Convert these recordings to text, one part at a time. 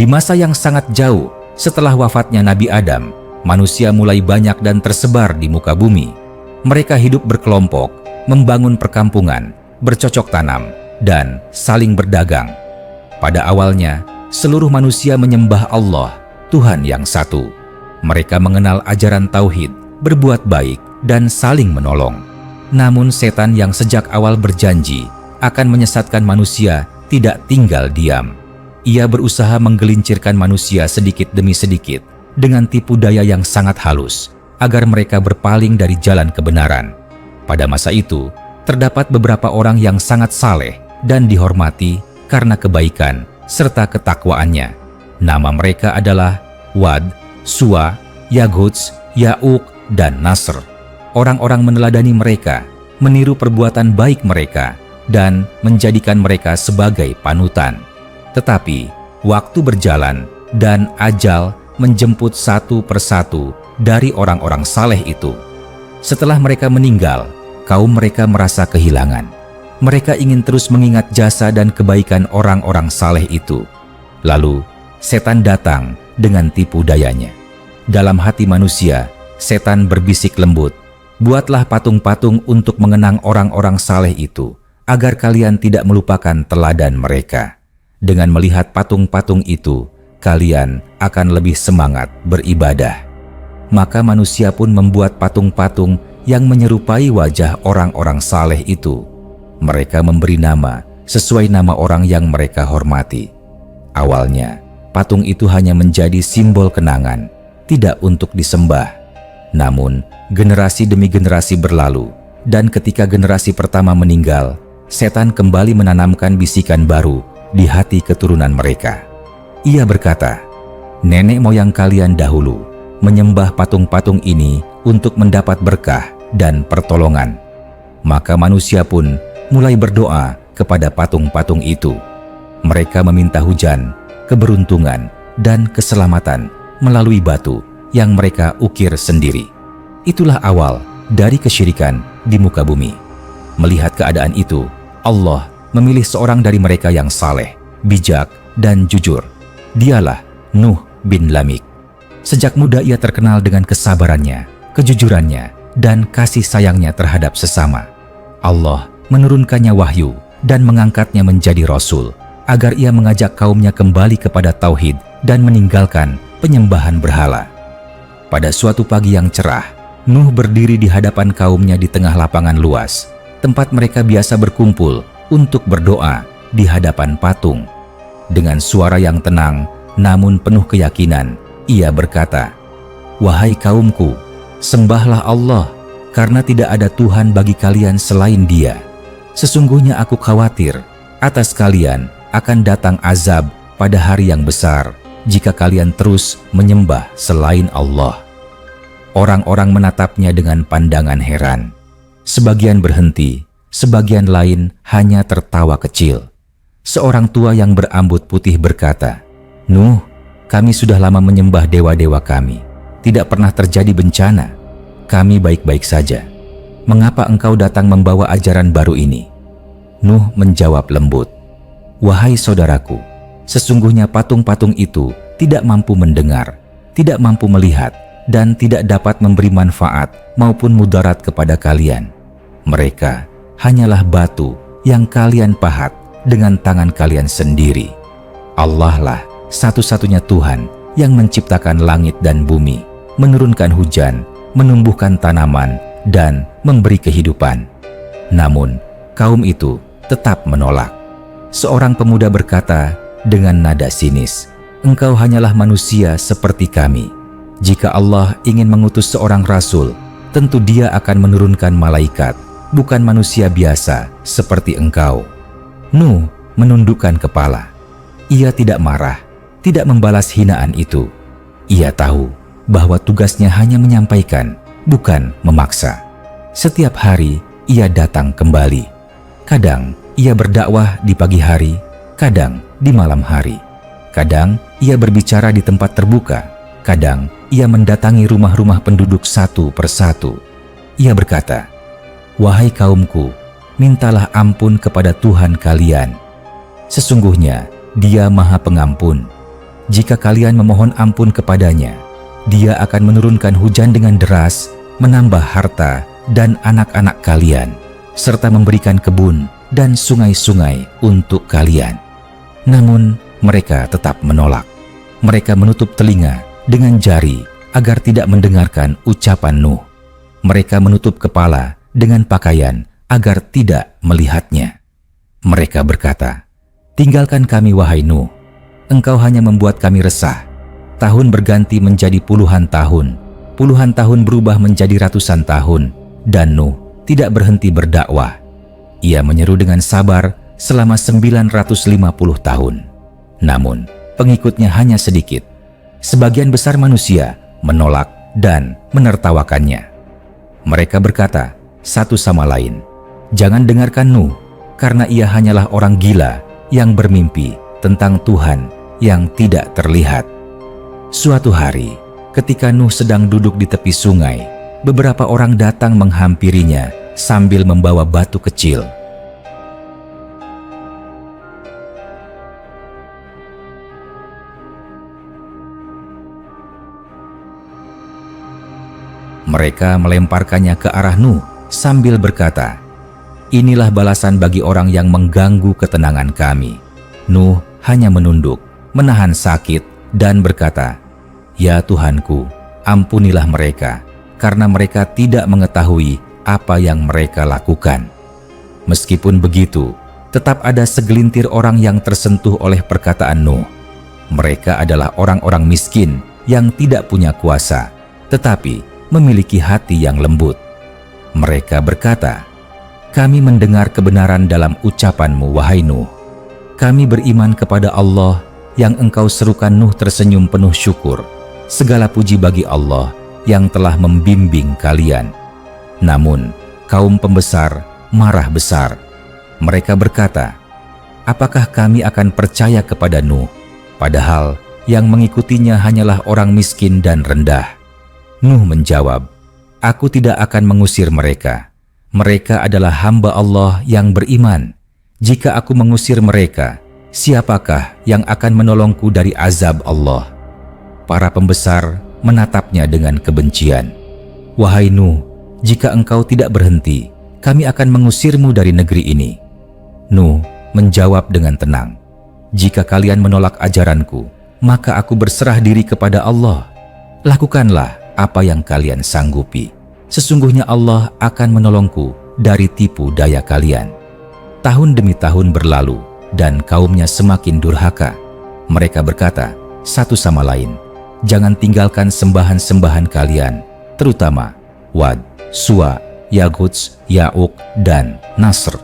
Di masa yang sangat jauh setelah wafatnya Nabi Adam, manusia mulai banyak dan tersebar di muka bumi. Mereka hidup berkelompok, membangun perkampungan, bercocok tanam, dan saling berdagang. Pada awalnya, seluruh manusia menyembah Allah, Tuhan yang satu. Mereka mengenal ajaran tauhid, berbuat baik, dan saling menolong. Namun setan yang sejak awal berjanji akan menyesatkan manusia tidak tinggal diam. Ia berusaha menggelincirkan manusia sedikit demi sedikit dengan tipu daya yang sangat halus agar mereka berpaling dari jalan kebenaran. Pada masa itu, terdapat beberapa orang yang sangat saleh dan dihormati karena kebaikan serta ketakwaannya. Nama mereka adalah Wad, Suwa, Yaguts, Ya'uq, dan Nasr. Orang-orang meneladani mereka, meniru perbuatan baik mereka, dan menjadikan mereka sebagai panutan. Tetapi, waktu berjalan dan ajal menjemput satu persatu dari orang-orang saleh itu. Setelah mereka meninggal, kaum mereka merasa kehilangan. Mereka ingin terus mengingat jasa dan kebaikan orang-orang saleh itu. Lalu, setan datang dengan tipu dayanya. Dalam hati manusia, setan berbisik lembut, "Buatlah patung-patung untuk mengenang orang-orang saleh itu, agar kalian tidak melupakan teladan mereka. Dengan melihat patung-patung itu, kalian akan lebih semangat beribadah." Maka manusia pun membuat patung-patung yang menyerupai wajah orang-orang saleh itu. Mereka memberi nama sesuai nama orang yang mereka hormati. Awalnya, patung itu hanya menjadi simbol kenangan, tidak untuk disembah. Namun, generasi demi generasi berlalu, dan ketika generasi pertama meninggal, setan kembali menanamkan bisikan baru di hati keturunan mereka. Ia berkata, "Nenek moyang kalian dahulu menyembah patung-patung ini untuk mendapat berkah dan pertolongan." Maka manusia pun mulai berdoa kepada patung-patung itu. Mereka meminta hujan, keberuntungan, dan keselamatan melalui batu yang mereka ukir sendiri. Itulah awal dari kesyirikan di muka bumi. Melihat keadaan itu, Allah memilih seorang dari mereka yang saleh, bijak, dan jujur. Dialah Nuh bin Lamik. Sejak muda ia terkenal dengan kesabarannya, kejujurannya, dan kasih sayangnya terhadap sesama. Allah menurunkannya wahyu dan mengangkatnya menjadi rasul agar ia mengajak kaumnya kembali kepada tauhid dan meninggalkan penyembahan berhala. Pada suatu pagi yang cerah, Nuh berdiri di hadapan kaumnya di tengah lapangan luas, tempat mereka biasa berkumpul untuk berdoa di hadapan patung. Dengan suara yang tenang namun penuh keyakinan, ia berkata, "Wahai kaumku, sembahlah Allah, karena tidak ada Tuhan bagi kalian selain Dia. Sesungguhnya aku khawatir atas kalian akan datang azab pada hari yang besar jika kalian terus menyembah selain Allah." Orang-orang menatapnya dengan pandangan heran. Sebagian berhenti, sebagian lain hanya tertawa kecil. Seorang tua yang berambut putih berkata, "Nuh, kami sudah lama menyembah dewa-dewa kami. Tidak pernah terjadi bencana. Kami baik-baik saja. Mengapa engkau datang membawa ajaran baru ini?" Nuh menjawab lembut, "Wahai saudaraku, sesungguhnya patung-patung itu tidak mampu mendengar, tidak mampu melihat, dan tidak dapat memberi manfaat maupun mudarat kepada kalian. Mereka hanyalah batu yang kalian pahat dengan tangan kalian sendiri. Allah lah satu-satunya Tuhan yang menciptakan langit dan bumi, menurunkan hujan, menumbuhkan tanaman, dan memberi kehidupan." Namun, kaum itu tetap menolak. Seorang pemuda berkata dengan nada sinis, "Engkau hanyalah manusia seperti kami. Jika Allah ingin mengutus seorang rasul, tentu Dia akan menurunkan malaikat, bukan manusia biasa seperti engkau." Nuh menundukkan kepala. Ia tidak marah, tidak membalas hinaan itu. Ia tahu bahwa tugasnya hanya menyampaikan, bukan memaksa. Setiap hari ia datang kembali. Kadang ia berdakwah di pagi hari, kadang di malam hari. Kadang ia berbicara di tempat terbuka, kadang ia mendatangi rumah-rumah penduduk satu persatu. Ia berkata, "Wahai kaumku, mintalah ampun kepada Tuhan kalian. Sesungguhnya Dia Maha Pengampun. Jika kalian memohon ampun kepadanya, Dia akan menurunkan hujan dengan deras, menambah harta dan anak-anak kalian, serta memberikan kebun dan sungai-sungai untuk kalian. Namun mereka tetap menolak. Mereka menutup telinga dengan jari agar tidak mendengarkan ucapan Nuh. Mereka menutup kepala dengan pakaian agar tidak melihatnya. Mereka berkata, "Tinggalkan kami, wahai Nuh. Engkau hanya membuat kami resah. Tahun berganti menjadi puluhan tahun berubah menjadi ratusan tahun, dan Nuh tidak berhenti berdakwah. Ia menyeru dengan sabar selama 950 tahun. Namun, pengikutnya hanya sedikit. Sebagian besar manusia menolak dan menertawakannya. Mereka berkata satu sama lain, 'Jangan dengarkan Nuh, karena ia hanyalah orang gila yang bermimpi tentang Tuhan yang tidak terlihat.' Suatu hari, ketika Nuh sedang duduk di tepi sungai, beberapa orang datang menghampirinya sambil membawa batu kecil. Mereka melemparkannya ke arah Nuh sambil berkata, "Inilah balasan bagi orang yang mengganggu ketenangan kami." Nuh hanya menunduk, menahan sakit, dan berkata, "Ya Tuhanku, ampunilah mereka, karena mereka tidak mengetahui apa yang mereka lakukan." Meskipun begitu, tetap ada segelintir orang yang tersentuh oleh perkataan Nuh. Mereka adalah orang-orang miskin yang tidak punya kuasa, tetapi memiliki hati yang lembut. Mereka berkata, "Kami mendengar kebenaran dalam ucapanmu, wahai Nuh. Kami beriman kepada Allah yang engkau serukan." Nuh tersenyum penuh syukur. "Segala puji bagi Allah yang telah membimbing kalian." Namun, kaum pembesar marah besar. Mereka berkata, "Apakah kami akan percaya kepada Nuh, padahal yang mengikutinya hanyalah orang miskin dan rendah?" Nuh menjawab, "Aku tidak akan mengusir mereka. Mereka adalah hamba Allah yang beriman. Jika aku mengusir mereka, siapakah yang akan menolongku dari azab Allah?" Para pembesar menatapnya dengan kebencian. "Wahai Nuh, jika engkau tidak berhenti, kami akan mengusirmu dari negeri ini." Nuh menjawab dengan tenang, "Jika kalian menolak ajaranku, maka aku berserah diri kepada Allah. Lakukanlah apa yang kalian sanggupi. Sesungguhnya Allah akan menolongku dari tipu daya kalian." Tahun demi tahun berlalu dan kaumnya semakin durhaka. Mereka berkata satu sama lain, "Jangan tinggalkan sembahan-sembahan kalian, terutama Wad, Suwa, Yaguts, Ya'uq, dan Nasr."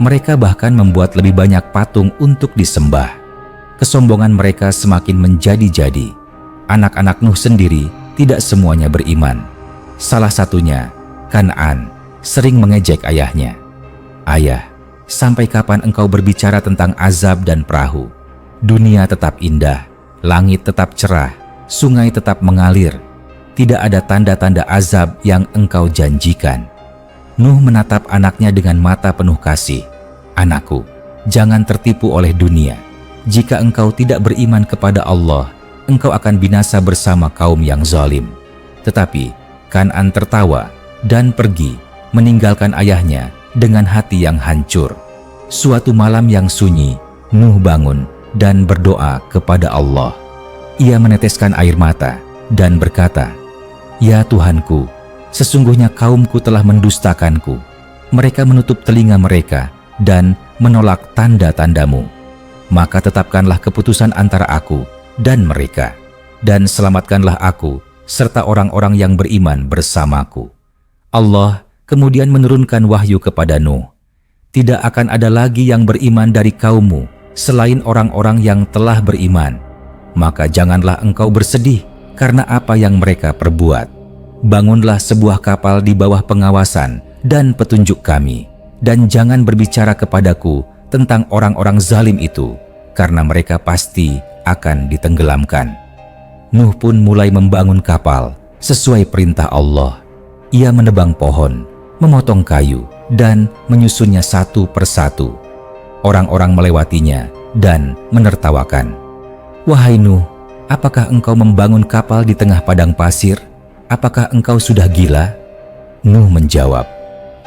Mereka bahkan membuat lebih banyak patung untuk disembah. Kesombongan mereka semakin menjadi-jadi. Anak-anak Nuh sendiri tidak semuanya beriman. Salah satunya, Kan'an, sering mengejek ayahnya. "Ayah, sampai kapan engkau berbicara tentang azab dan perahu? Dunia tetap indah, langit tetap cerah, sungai tetap mengalir. Tidak ada tanda-tanda azab yang engkau janjikan." Nuh menatap anaknya dengan mata penuh kasih. "Anakku, jangan tertipu oleh dunia. Jika engkau tidak beriman kepada Allah, engkau akan binasa bersama kaum yang zalim." Tetapi Kan'an tertawa dan pergi, meninggalkan ayahnya dengan hati yang hancur. Suatu malam yang sunyi, Nuh bangun dan berdoa kepada Allah. Ia meneteskan air mata dan berkata, "Ya Tuhanku, sesungguhnya kaumku telah mendustakanku. Mereka menutup telinga mereka dan menolak tanda-tandamu. Maka tetapkanlah keputusan antara aku dan mereka, dan selamatkanlah aku serta orang-orang yang beriman bersamaku." Allah kemudian menurunkan wahyu kepada Nuh. "Tidak akan ada lagi yang beriman dari kaummu selain orang-orang yang telah beriman. Maka janganlah engkau bersedih karena apa yang mereka perbuat. Bangunlah sebuah kapal di bawah pengawasan dan petunjuk kami, dan jangan berbicara kepadaku tentang orang-orang zalim itu, karena mereka pasti akan ditenggelamkan." Nuh pun mulai membangun kapal sesuai perintah Allah. Ia menebang pohon, memotong kayu, dan menyusunnya satu persatu. Orang-orang melewatinya dan menertawakan. "Wahai Nuh, Apakah engkau membangun kapal di tengah padang pasir? Apakah engkau sudah gila?" Nuh menjawab,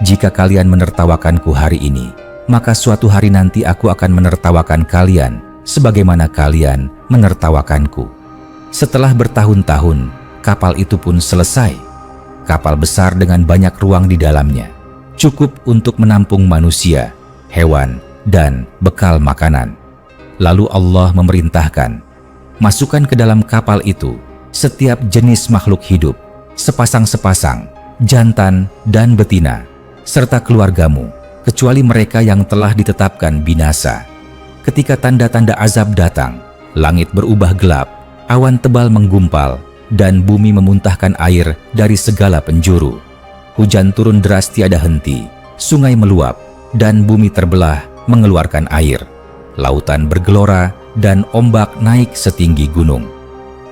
"Jika kalian menertawakanku hari ini, maka suatu hari nanti aku akan menertawakan kalian sebagaimana kalian menertawakanku." Setelah bertahun-tahun, kapal itu pun selesai. Kapal besar dengan banyak ruang di dalamnya, cukup untuk menampung manusia, hewan, dan bekal makanan. Lalu Allah memerintahkan, "Masukkan ke dalam kapal itu setiap jenis makhluk hidup, sepasang-sepasang, jantan dan betina, serta keluargamu, kecuali mereka yang telah ditetapkan binasa." Ketika tanda-tanda azab datang, langit berubah gelap, awan tebal menggumpal, dan bumi memuntahkan air dari segala penjuru. Hujan turun deras tiada henti, sungai meluap, dan bumi terbelah mengeluarkan air. Lautan bergelora dan ombak naik setinggi gunung.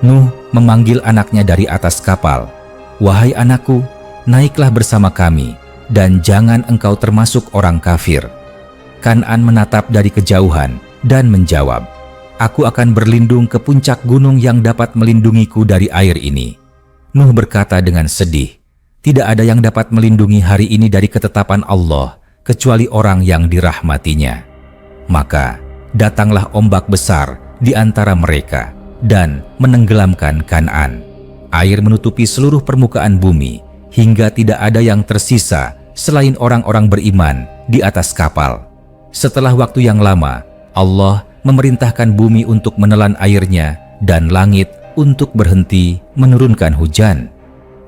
Nuh memanggil anaknya dari atas kapal, "Wahai anakku, naiklah bersama kami, dan jangan engkau termasuk orang kafir." Kan'an menatap dari kejauhan dan menjawab, "Aku akan berlindung ke puncak gunung yang dapat melindungiku dari air ini." Nuh berkata dengan sedih, "Tidak ada yang dapat melindungi hari ini dari ketetapan Allah, kecuali orang yang dirahmatinya." Maka datanglah ombak besar di antara mereka dan menenggelamkan Kan'an. Air menutupi seluruh permukaan bumi hingga tidak ada yang tersisa selain orang-orang beriman di atas kapal. Setelah waktu yang lama, Allah memerintahkan bumi untuk menelan airnya dan langit untuk berhenti menurunkan hujan.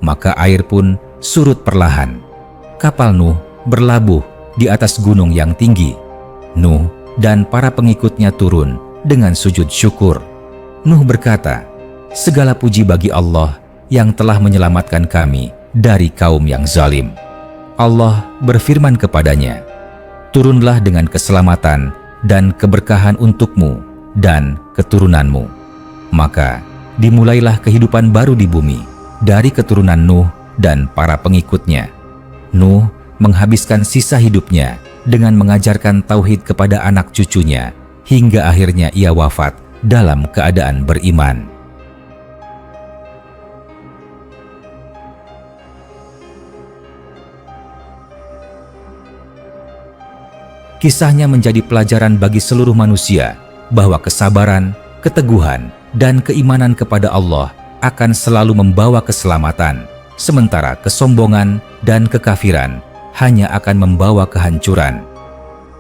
Maka air pun surut perlahan. Kapal Nuh berlabuh di atas gunung yang tinggi. Nuh dan para pengikutnya turun dengan sujud syukur. Nuh berkata, "Segala puji bagi Allah yang telah menyelamatkan kami dari kaum yang zalim." Allah berfirman kepadanya, "Turunlah dengan keselamatan dan keberkahan untukmu dan keturunanmu." Maka dimulailah kehidupan baru di bumi dari keturunan Nuh dan para pengikutnya. Nuh menghabiskan sisa hidupnya dengan mengajarkan tauhid kepada anak cucunya hingga akhirnya ia wafat dalam keadaan beriman. Kisahnya menjadi pelajaran bagi seluruh manusia bahwa kesabaran, keteguhan, dan keimanan kepada Allah akan selalu membawa keselamatan, sementara kesombongan dan kekafiran hanya akan membawa kehancuran.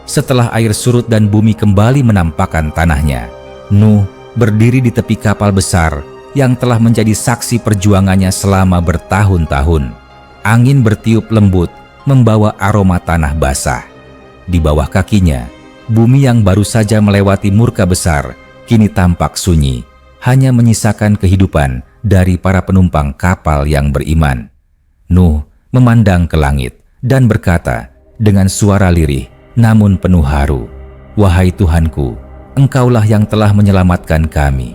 Setelah air surut dan bumi kembali menampakkan tanahnya, Nuh berdiri di tepi kapal besar yang telah menjadi saksi perjuangannya selama bertahun-tahun. Angin bertiup lembut membawa aroma tanah basah. Di bawah kakinya, bumi yang baru saja melewati murka besar kini tampak sunyi, hanya menyisakan kehidupan dari para penumpang kapal yang beriman. Nuh memandang ke langit dan berkata dengan suara lirih namun penuh haru, "Wahai Tuhanku, Engkaulah yang telah menyelamatkan kami.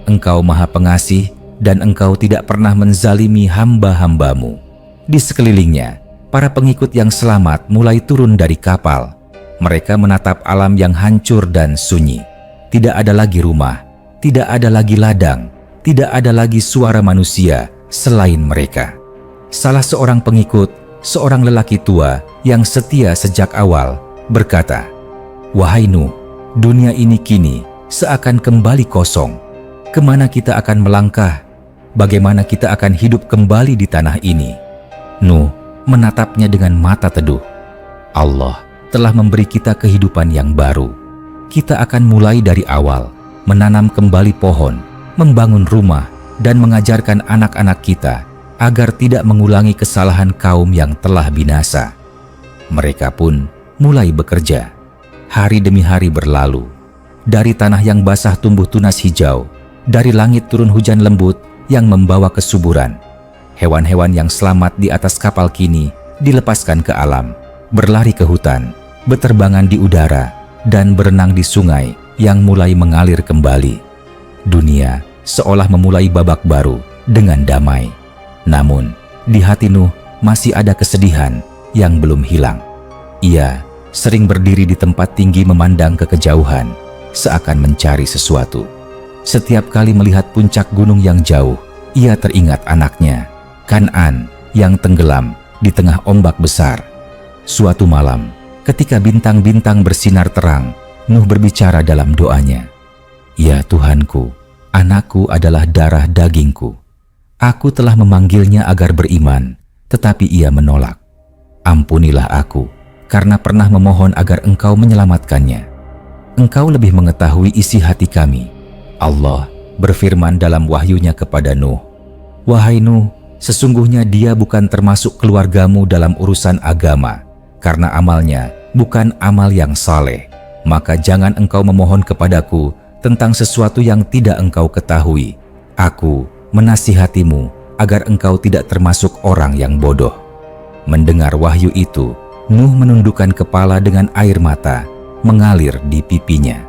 Engkau Maha Pengasih dan Engkau tidak pernah menzalimi hamba-hambamu." Di sekelilingnya, para pengikut yang selamat mulai turun dari kapal. Mereka menatap alam yang hancur dan sunyi. Tidak ada lagi rumah, tidak ada lagi ladang, tidak ada lagi suara manusia selain mereka. Salah seorang pengikut, seorang lelaki tua yang setia sejak awal, berkata, "Wahai Nuh, dunia ini kini seakan kembali kosong. Kemana kita akan melangkah? Bagaimana kita akan hidup kembali di tanah ini?" Nuh menatapnya dengan mata teduh. "Allah telah memberi kita kehidupan yang baru. Kita akan mulai dari awal, menanam kembali pohon, membangun rumah, dan mengajarkan anak-anak kita agar tidak mengulangi kesalahan kaum yang telah binasa." Mereka pun mulai bekerja. Hari demi hari berlalu. Dari tanah yang basah tumbuh tunas hijau. Dari langit turun hujan lembut yang membawa kesuburan. Hewan-hewan yang selamat di atas kapal kini dilepaskan ke alam, berlari ke hutan, berterbangan di udara, dan berenang di sungai yang mulai mengalir kembali. Dunia seolah memulai babak baru dengan damai. Namun, di hati Nuh masih ada kesedihan yang belum hilang. Ia sering berdiri di tempat tinggi memandang ke kejauhan, seakan mencari sesuatu. Setiap kali melihat puncak gunung yang jauh, ia teringat anaknya, Kan'an, yang tenggelam di tengah ombak besar. Suatu malam, ketika bintang-bintang bersinar terang, Nuh berbicara dalam doanya, "Ya Tuhanku, anakku adalah darah dagingku. Aku telah memanggilnya agar beriman, tetapi ia menolak. Ampunilah aku, karena pernah memohon agar Engkau menyelamatkannya. Engkau lebih mengetahui isi hati kami." Allah berfirman dalam wahyunya kepada Nuh, "Wahai Nuh, sesungguhnya dia bukan termasuk keluargamu dalam urusan agama, karena amalnya bukan amal yang saleh. Maka jangan engkau memohon kepadaku tentang sesuatu yang tidak engkau ketahui. Aku menasihatimu agar engkau tidak termasuk orang yang bodoh." Mendengar wahyu itu, Nuh menundukkan kepala dengan air mata mengalir di pipinya.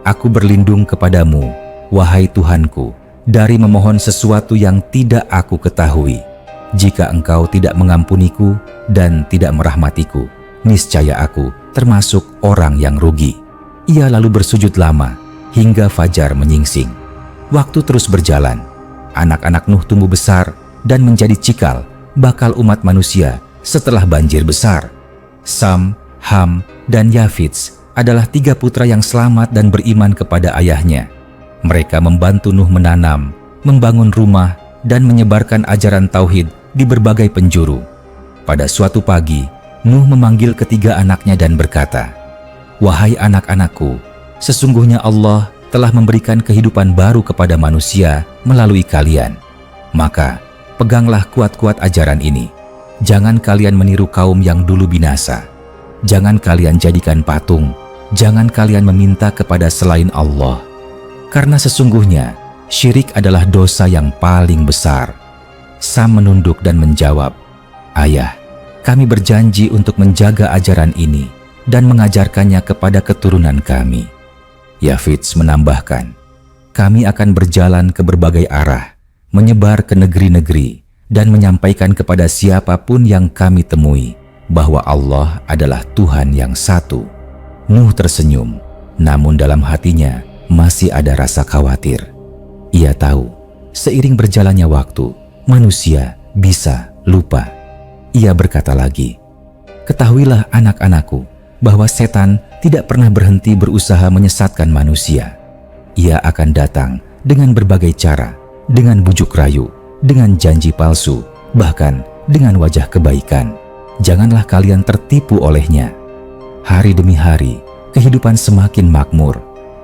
"Aku berlindung kepadamu, wahai Tuhanku, dari memohon sesuatu yang tidak aku ketahui. Jika engkau tidak mengampuniku dan tidak merahmatiku, niscaya aku termasuk orang yang rugi." Ia lalu bersujud lama hingga fajar menyingsing. Waktu terus berjalan. Anak-anak Nuh tumbuh besar dan menjadi cikal bakal umat manusia setelah banjir besar. Sam, Ham, dan Yafits adalah 3 putra yang selamat dan beriman kepada ayahnya. Mereka membantu Nuh menanam, membangun rumah, dan menyebarkan ajaran tauhid di berbagai penjuru. Pada suatu pagi, Nuh memanggil ketiga anaknya dan berkata, "Wahai anak-anakku, sesungguhnya Allah telah memberikan kehidupan baru kepada manusia melalui kalian. Maka, peganglah kuat-kuat ajaran ini. Jangan kalian meniru kaum yang dulu binasa. Jangan kalian jadikan patung. Jangan kalian meminta kepada selain Allah. Karena sesungguhnya syirik adalah dosa yang paling besar." Sam menunduk dan menjawab, "Ayah, kami berjanji untuk menjaga ajaran ini dan mengajarkannya kepada keturunan kami." Yafits menambahkan, "Kami akan berjalan ke berbagai arah, menyebar ke negeri-negeri, dan menyampaikan kepada siapapun yang kami temui bahwa Allah adalah Tuhan yang satu." Nuh tersenyum, namun dalam hatinya masih ada rasa khawatir. Ia tahu, seiring berjalannya waktu, manusia bisa lupa. Ia berkata lagi, "Ketahuilah anak-anakku, bahwa setan tidak pernah berhenti berusaha menyesatkan manusia. Ia akan datang dengan berbagai cara, dengan bujuk rayu, dengan janji palsu, bahkan dengan wajah kebaikan. Janganlah kalian tertipu olehnya. Hari demi hari, kehidupan semakin makmur.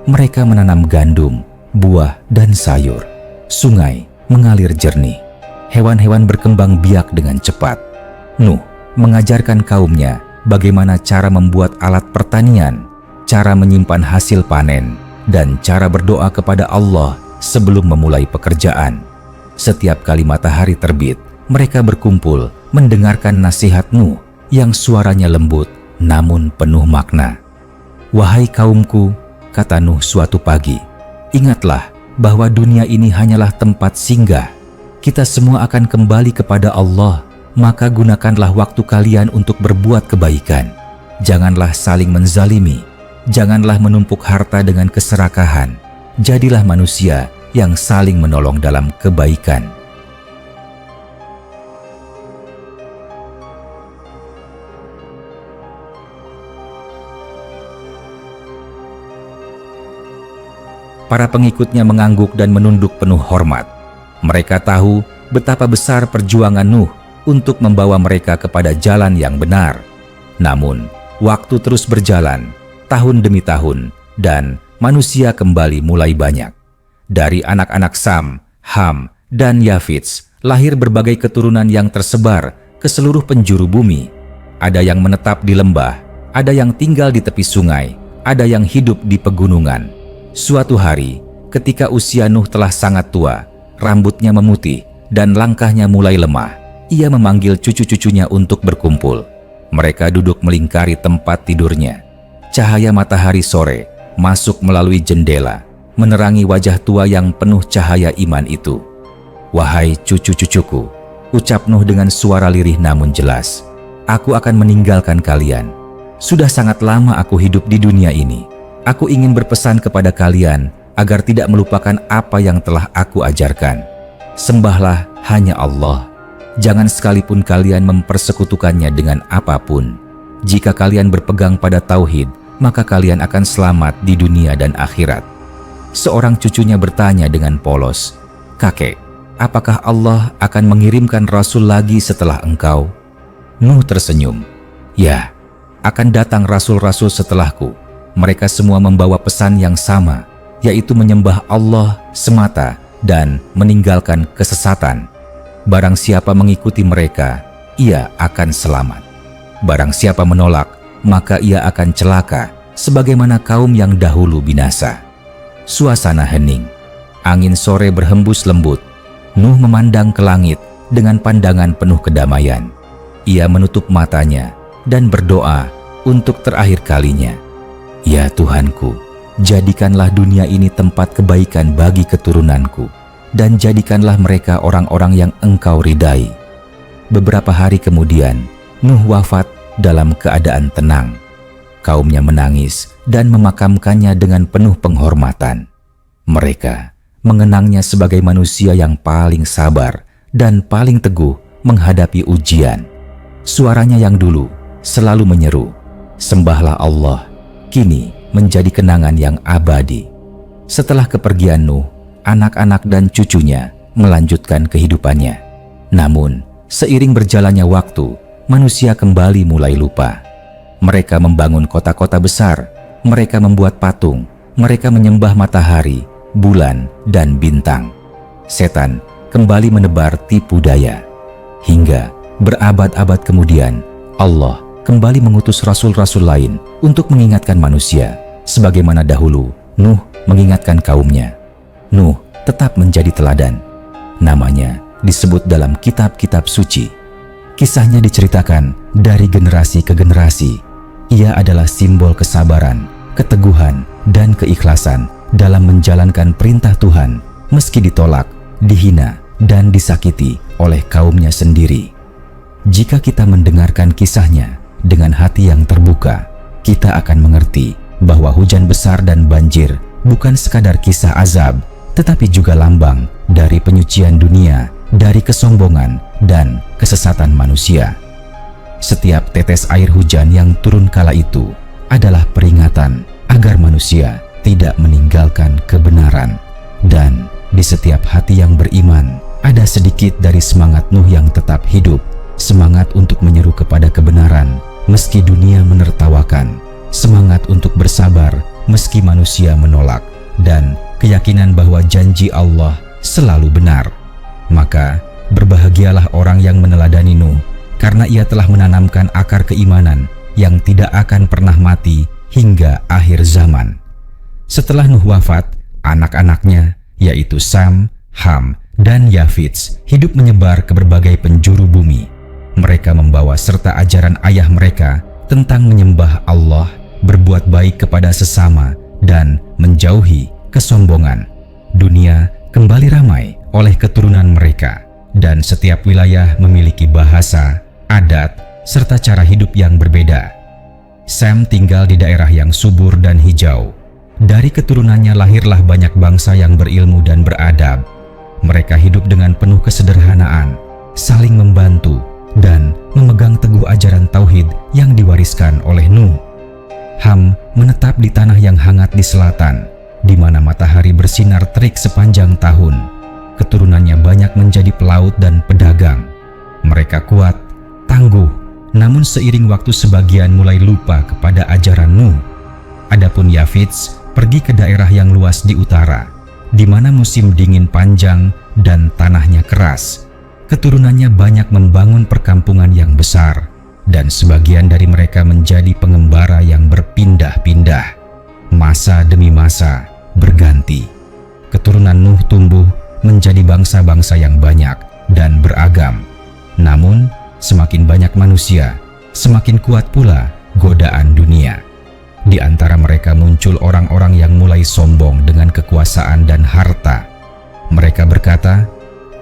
Mereka menanam gandum, buah, dan sayur. Sungai mengalir jernih. Hewan-hewan berkembang biak dengan cepat. Nuh mengajarkan kaumnya bagaimana cara membuat alat pertanian, cara menyimpan hasil panen, dan cara berdoa kepada Allah sebelum memulai pekerjaan. Setiap kali matahari terbit, mereka berkumpul mendengarkan nasihat Nuh yang suaranya lembut namun penuh makna. "Wahai kaumku," kata Nuh suatu pagi, "ingatlah bahwa dunia ini hanyalah tempat singgah. Kita semua akan kembali kepada Allah, maka gunakanlah waktu kalian untuk berbuat kebaikan. Janganlah saling menzalimi, janganlah menumpuk harta dengan keserakahan. Jadilah manusia yang saling menolong dalam kebaikan." Para pengikutnya mengangguk dan menunduk penuh hormat. Mereka tahu betapa besar perjuangan Nuh untuk membawa mereka kepada jalan yang benar. Namun, waktu terus berjalan, tahun demi tahun, dan manusia kembali mulai banyak. Dari anak-anak Sam, Ham, dan Yafits, lahir berbagai keturunan yang tersebar ke seluruh penjuru bumi. Ada yang menetap di lembah, ada yang tinggal di tepi sungai, ada yang hidup di pegunungan. Suatu hari, ketika usia Nuh telah sangat tua, rambutnya memutih, dan langkahnya mulai lemah, ia memanggil cucu-cucunya untuk berkumpul. Mereka duduk melingkari tempat tidurnya. Cahaya matahari sore masuk melalui jendela, menerangi wajah tua yang penuh cahaya iman itu. "Wahai cucu-cucuku," ucap Nuh dengan suara lirih namun jelas, "aku akan meninggalkan kalian. Sudah sangat lama aku hidup di dunia ini. Aku ingin berpesan kepada kalian agar tidak melupakan apa yang telah aku ajarkan. Sembahlah hanya Allah. Jangan sekalipun kalian mempersekutukannya dengan apapun. Jika kalian berpegang pada tauhid, maka kalian akan selamat di dunia dan akhirat. Seorang cucunya bertanya dengan polos, "Kakek, apakah Allah akan mengirimkan Rasul lagi setelah engkau?" Nuh tersenyum, "Ya, akan datang Rasul-Rasul setelahku. Mereka semua membawa pesan yang sama, yaitu menyembah Allah semata dan meninggalkan kesesatan. Barang siapa mengikuti mereka, ia akan selamat. Barang siapa menolak, maka ia akan celaka, sebagaimana kaum yang dahulu binasa." Suasana hening. Angin sore berhembus lembut. Nuh memandang ke langit dengan pandangan penuh kedamaian. Ia menutup matanya dan berdoa untuk terakhir kalinya. "Ya Tuhanku, jadikanlah dunia ini tempat kebaikan bagi keturunanku, dan jadikanlah mereka orang-orang yang Engkau ridai." Beberapa hari kemudian, Nuh wafat dalam keadaan tenang. Kaumnya menangis dan memakamkannya dengan penuh penghormatan. Mereka mengenangnya sebagai manusia yang paling sabar dan paling teguh menghadapi ujian. Suaranya yang dulu selalu menyeru, "Sembahlah Allah," kini menjadi kenangan yang abadi. Setelah kepergian Nuh, anak-anak dan cucunya melanjutkan kehidupannya. Namun, seiring berjalannya waktu, manusia kembali mulai lupa. Mereka membangun kota-kota besar, mereka membuat patung, mereka menyembah matahari, bulan, dan bintang. Setan kembali menebar tipu daya. Hingga berabad-abad kemudian, Allah kembali mengutus rasul-rasul lain untuk mengingatkan manusia, sebagaimana dahulu Nuh mengingatkan kaumnya. Nuh tetap menjadi teladan. Namanya disebut dalam kitab-kitab suci. Kisahnya diceritakan dari generasi ke generasi. Ia adalah simbol kesabaran, keteguhan, dan keikhlasan dalam menjalankan perintah Tuhan, meski ditolak, dihina, dan disakiti oleh kaumnya sendiri. Jika kita mendengarkan kisahnya dengan hati yang terbuka, kita akan mengerti bahwa hujan besar dan banjir bukan sekadar kisah azab, tetapi juga lambang dari penyucian dunia, dari kesombongan dan kesesatan manusia. Setiap tetes air hujan yang turun kala itu adalah peringatan agar manusia tidak meninggalkan kebenaran. Dan di setiap hati yang beriman ada sedikit dari semangat Nuh yang tetap hidup, semangat untuk menyeru kepada kebenaran meski dunia menertawakan, semangat untuk bersabar meski manusia menolak, dan keyakinan bahwa janji Allah selalu benar. Maka berbahagialah orang yang meneladani Nuh, karena ia telah menanamkan akar keimanan yang tidak akan pernah mati hingga akhir zaman. Setelah Nuh wafat, anak-anaknya yaitu Sam, Ham, dan Yafits hidup menyebar ke berbagai penjuru bumi. Mereka membawa serta ajaran ayah mereka tentang menyembah Allah, berbuat baik kepada sesama, dan menjauhi kesombongan. Dunia kembali ramai oleh keturunan mereka, dan setiap wilayah memiliki bahasa, adat, serta cara hidup yang berbeda. Sam tinggal di daerah yang subur dan hijau. Dari keturunannya lahirlah banyak bangsa yang berilmu dan beradab. Mereka hidup dengan penuh kesederhanaan, saling membantu, dan memegang teguh ajaran tauhid yang diwariskan oleh Nuh. Ham menetap di tanah yang hangat di selatan, di mana matahari bersinar terik sepanjang tahun. Keturunannya banyak menjadi pelaut dan pedagang. Mereka kuat, tangguh, namun seiring waktu sebagian mulai lupa kepada ajaran Nuh. Adapun Yafits pergi ke daerah yang luas di utara, di mana musim dingin panjang dan tanahnya keras. Keturunannya banyak membangun perkampungan yang besar, dan sebagian dari mereka menjadi pengembara yang berpindah-pindah. Masa demi masa berganti. Keturunan Nuh tumbuh menjadi bangsa-bangsa yang banyak dan beragam. Namun, semakin banyak manusia, semakin kuat pula godaan dunia. Di antara mereka muncul orang-orang yang mulai sombong dengan kekuasaan dan harta. Mereka berkata,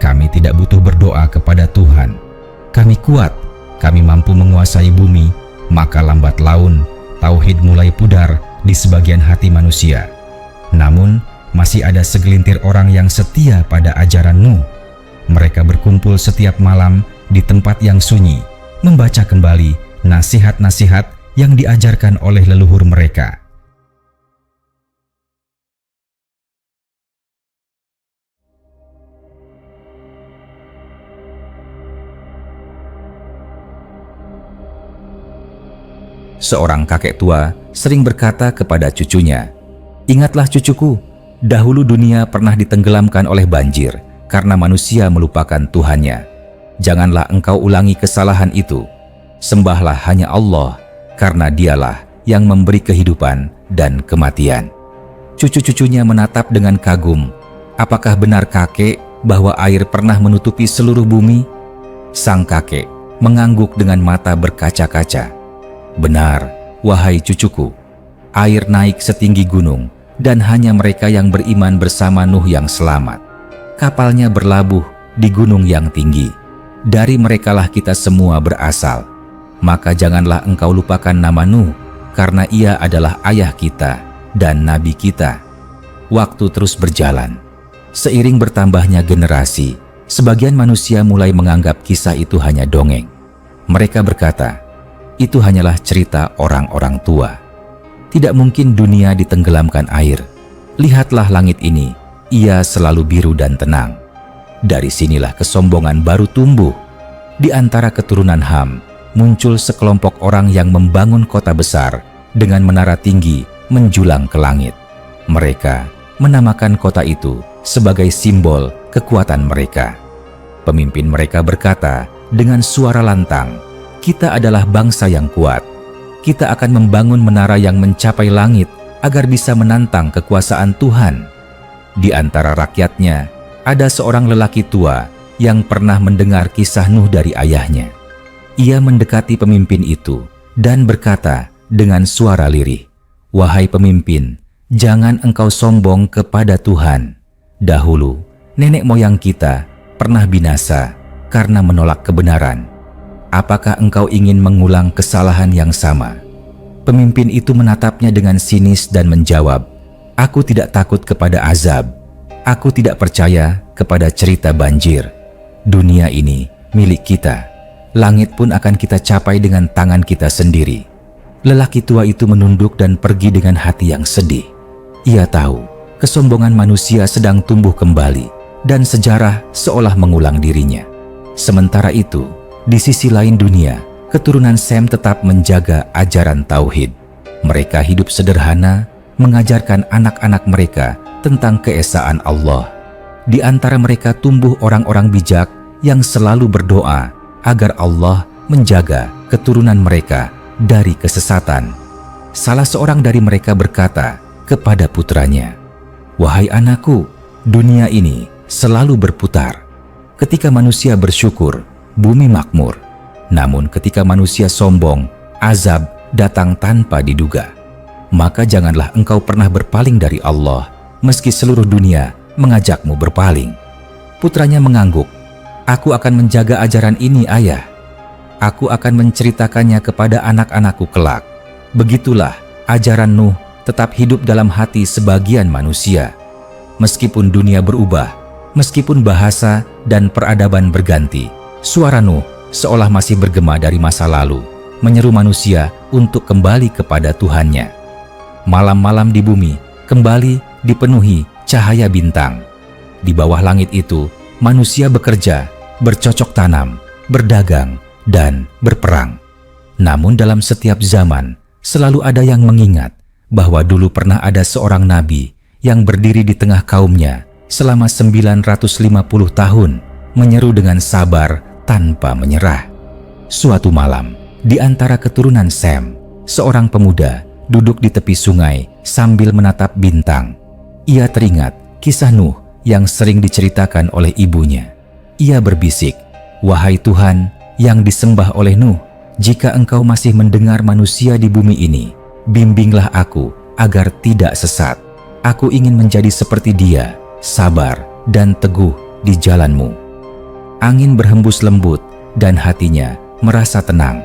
"Kami tidak butuh berdoa kepada Tuhan. Kami kuat, kami mampu menguasai bumi." Maka lambat laun, tauhid mulai pudar di sebagian hati manusia. Namun, Masih ada segelintir orang yang setia pada ajaran Nuh. Mereka berkumpul setiap malam di tempat yang sunyi, membaca kembali nasihat-nasihat yang diajarkan oleh leluhur mereka. Seorang kakek tua sering berkata kepada cucunya, "Ingatlah cucuku, dahulu dunia pernah ditenggelamkan oleh banjir karena manusia melupakan Tuhannya. Janganlah engkau ulangi kesalahan itu. Sembahlah hanya Allah, karena Dialah yang memberi kehidupan dan kematian." Cucu-cucunya menatap dengan kagum. Apakah benar kakek bahwa air pernah menutupi seluruh bumi? Sang kakek mengangguk dengan mata berkaca-kaca. "Benar, wahai cucuku, air naik setinggi gunung dan hanya mereka yang beriman bersama Nuh yang selamat. Kapalnya berlabuh di gunung yang tinggi. Dari merekalah kita semua berasal. Maka janganlah engkau lupakan nama Nuh, karena ia adalah ayah kita dan nabi kita." Waktu terus berjalan. Seiring bertambahnya generasi, sebagian manusia mulai menganggap kisah itu hanya dongeng. Mereka berkata, "Itu hanyalah cerita orang-orang tua. Tidak mungkin dunia ditenggelamkan air. Lihatlah langit ini, ia selalu biru dan tenang." Dari sinilah kesombongan baru tumbuh. Di antara keturunan Ham, muncul sekelompok orang yang membangun kota besar dengan menara tinggi menjulang ke langit. Mereka menamakan kota itu sebagai simbol kekuatan mereka. Pemimpin mereka berkata dengan suara lantang, "Kita adalah bangsa yang kuat. Kita akan membangun menara yang mencapai langit agar bisa menantang kekuasaan Tuhan." Di antara rakyatnya, ada seorang lelaki tua yang pernah mendengar kisah Nuh dari ayahnya. Ia mendekati pemimpin itu dan berkata dengan suara lirih, "Wahai pemimpin, jangan engkau sombong kepada Tuhan. Dahulu, nenek moyang kita pernah binasa karena menolak kebenaran. Apakah engkau ingin mengulang kesalahan yang sama?" Pemimpin itu menatapnya dengan sinis dan menjawab, "Aku tidak takut kepada azab. Aku tidak percaya kepada cerita banjir. Dunia ini milik kita. Langit pun akan kita capai dengan tangan kita sendiri." Lelaki tua itu menunduk dan pergi dengan hati yang sedih. Ia tahu kesombongan manusia sedang tumbuh kembali dan sejarah seolah mengulang dirinya. Sementara itu, di sisi lain dunia, keturunan Sem tetap menjaga ajaran tauhid. Mereka hidup sederhana, mengajarkan anak-anak mereka tentang keesaan Allah. Di antara mereka tumbuh orang-orang bijak yang selalu berdoa agar Allah menjaga keturunan mereka dari kesesatan. Salah seorang dari mereka berkata kepada putranya, "Wahai anakku, dunia ini selalu berputar. Ketika manusia bersyukur, bumi makmur. Namun ketika manusia sombong, azab datang tanpa diduga. Maka janganlah engkau pernah berpaling dari Allah, meski seluruh dunia mengajakmu berpaling." Putranya mengangguk, "Aku akan menjaga ajaran ini, ayah. Aku akan menceritakannya kepada anak-anakku kelak." Begitulah ajaran Nuh tetap hidup dalam hati sebagian manusia. Meskipun dunia berubah, meskipun bahasa dan peradaban berganti, suara Nuh seolah masih bergema dari masa lalu, menyeru manusia untuk kembali kepada Tuhannya. Malam-malam di bumi kembali dipenuhi cahaya bintang. Di bawah langit itu, manusia bekerja, bercocok tanam, berdagang, dan berperang. Namun dalam setiap zaman, selalu ada yang mengingat bahwa dulu pernah ada seorang nabi yang berdiri di tengah kaumnya selama 950 tahun, menyeru dengan sabar tanpa menyerah. Suatu malam, di antara keturunan Sem, seorang pemuda duduk di tepi sungai sambil menatap bintang. Ia teringat kisah Nuh yang sering diceritakan oleh ibunya. Ia berbisik, "Wahai Tuhan yang disembah oleh Nuh, jika engkau masih mendengar manusia di bumi ini, bimbinglah aku agar tidak sesat. Aku ingin menjadi seperti dia, sabar dan teguh di jalanmu." Angin berhembus lembut dan hatinya merasa tenang.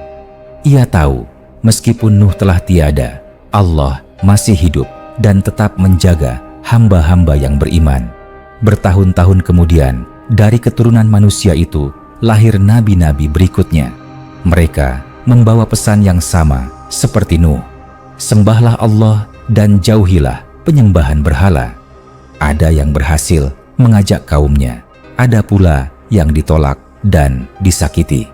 Ia tahu meskipun Nuh telah tiada, Allah masih hidup dan tetap menjaga hamba-hamba yang beriman. Bertahun-tahun kemudian, dari keturunan manusia itu lahir nabi-nabi berikutnya. Mereka membawa pesan yang sama seperti Nuh. Sembahlah Allah dan jauhilah penyembahan berhala. Ada yang berhasil mengajak kaumnya, ada pula yang ditolak dan disakiti.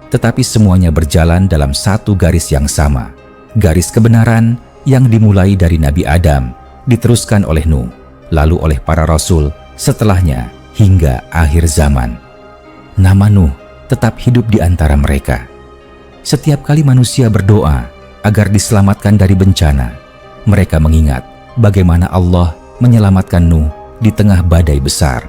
Tetapi semuanya berjalan dalam satu garis yang sama. Garis kebenaran yang dimulai dari Nabi Adam, diteruskan oleh Nuh, lalu oleh para rasul setelahnya hingga akhir zaman. Nama Nuh tetap hidup di antara mereka. Setiap kali manusia berdoa agar diselamatkan dari bencana, mereka mengingat bagaimana Allah menyelamatkan Nuh di tengah badai besar.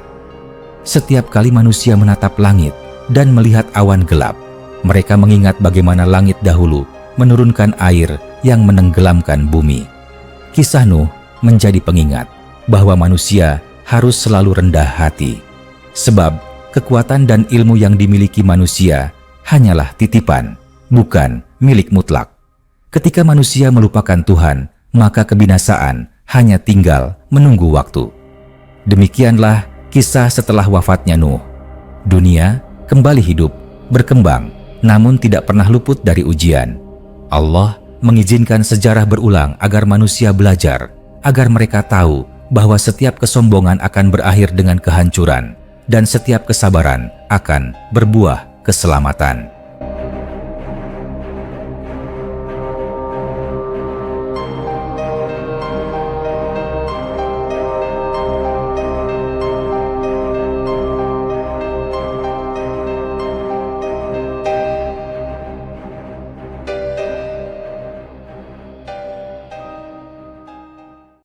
Setiap kali manusia menatap langit dan melihat awan gelap, mereka mengingat bagaimana langit dahulu menurunkan air yang menenggelamkan bumi. Kisah Nuh menjadi pengingat bahwa manusia harus selalu rendah hati, sebab kekuatan dan ilmu yang dimiliki manusia hanyalah titipan, bukan milik mutlak. Ketika manusia melupakan Tuhan, maka kebinasaan hanya tinggal menunggu waktu. Demikianlah kisah setelah wafatnya Nuh. Dunia kembali hidup, berkembang, namun tidak pernah luput dari ujian. Allah mengizinkan sejarah berulang agar manusia belajar, agar mereka tahu bahwa setiap kesombongan akan berakhir dengan kehancuran dan setiap kesabaran akan berbuah keselamatan.